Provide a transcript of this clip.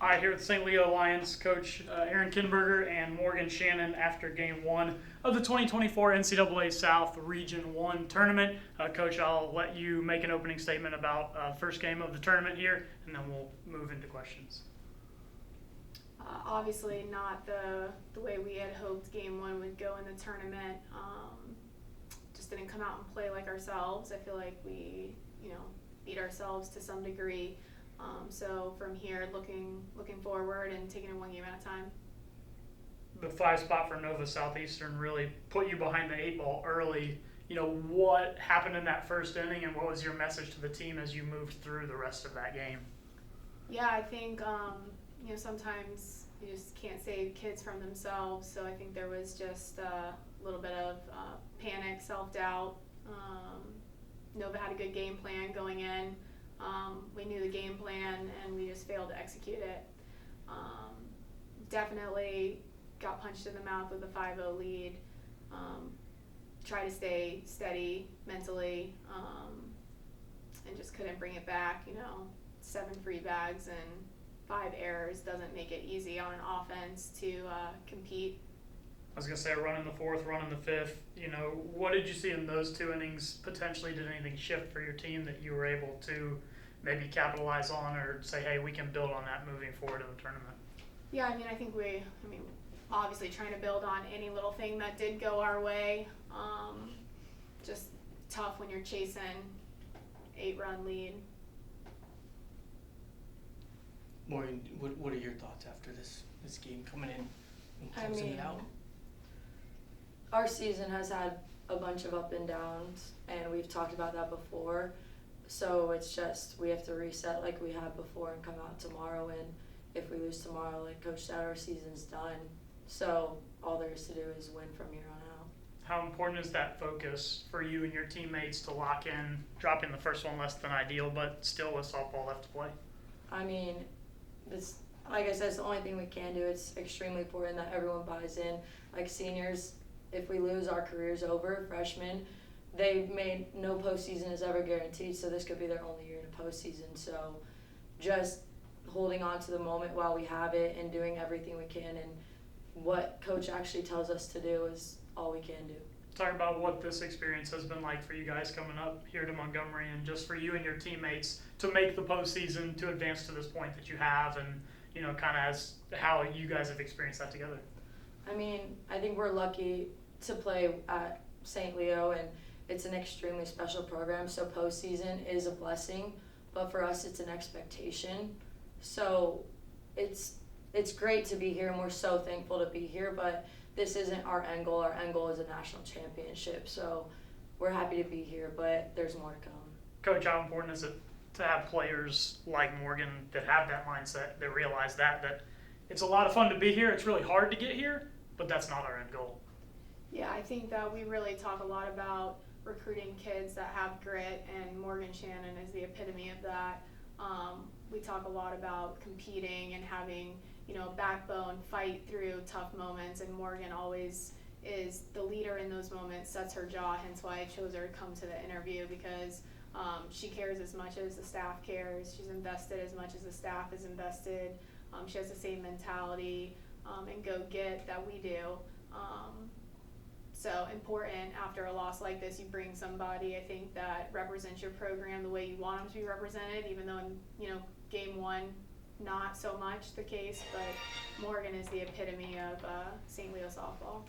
All right, here at the St. Leo Lions, Coach Aaron Kinberger and Morgan Shannon after Game 1 of the 2024 NCAA South Region I tournament. Coach, I'll let you make an opening statement about the first game of the tournament here, and then we'll move into questions. Obviously not the way we had hoped Game 1 would go in the tournament. Just didn't come out and play like ourselves. I feel like we, beat ourselves to some degree. So from here, looking forward and taking it one game at a time. The 5 spot for Nova Southeastern really put you behind the 8 ball early. What happened in that first inning, and what was your message to the team as you moved through the rest of that game? Yeah, I think sometimes you just can't save kids from themselves. So I think there was just a little bit of panic, self-doubt. Nova had a good game plan going in. We knew the game plan, and we just failed to execute it. Definitely got punched in the mouth with a 5-0 lead. Try to stay steady mentally, and just couldn't bring it back. 7 free bags and 5 errors doesn't make it easy on an offense to compete. I was going to say, run in the 4th, run in the 5th. What did you see in those 2 innings? Potentially, did anything shift for your team that you were able to maybe capitalize on, or say, hey, we can build on that moving forward in the tournament? Yeah, I think obviously trying to build on any little thing that did go our way. Just tough when you're chasing 8-run lead. Morgan, what are your thoughts after this game coming in and closing it out? Our season has had a bunch of up and downs, and we've talked about that before. So it's just we have to reset like we had before and come out tomorrow. And if we lose tomorrow, like Coach said, our season's done. So all there is to do is win from here on out. How important is that focus for you and your teammates to lock in, dropping the first one less than ideal, but still with softball left to play? It's like I said, it's the only thing we can do. It's extremely important that everyone buys in. Like seniors, if we lose, our career's over. Freshmen, they made no postseason is ever guaranteed, so this could be their only year in a postseason. So just holding on to the moment while we have it and doing everything we can, and what Coach actually tells us to do is all we can do. Talk about what this experience has been like for you guys coming up here to Montgomery, and just for you and your teammates to make the postseason, to advance to this point that you have, and kind of as how you guys have experienced that together. I think we're lucky to play at St. Leo, and it's an extremely special program, so postseason is a blessing, but for us it's an expectation. So it's great to be here, and we're so thankful to be here, but this isn't our end goal. Our end goal is a national championship, so we're happy to be here, but there's more to come. Coach, how important is it to have players like Morgan that have that mindset, that realize that it's a lot of fun to be here, it's really hard to get here, but that's not our end goal? Yeah, I think that we really talk a lot about recruiting kids that have grit, and Morgan Shannon is the epitome of that. We talk a lot about competing and having, backbone, fight through tough moments, and Morgan always is the leader in those moments, sets her jaw, hence why I chose her to come to the interview, because she cares as much as the staff cares. She's invested as much as the staff is invested. She has the same mentality and go-get that we do. So important after a loss like this, you bring somebody, I think, that represents your program the way you want them to be represented, even though in Game 1 not so much the case, but Morgan is the epitome of St. Leo softball.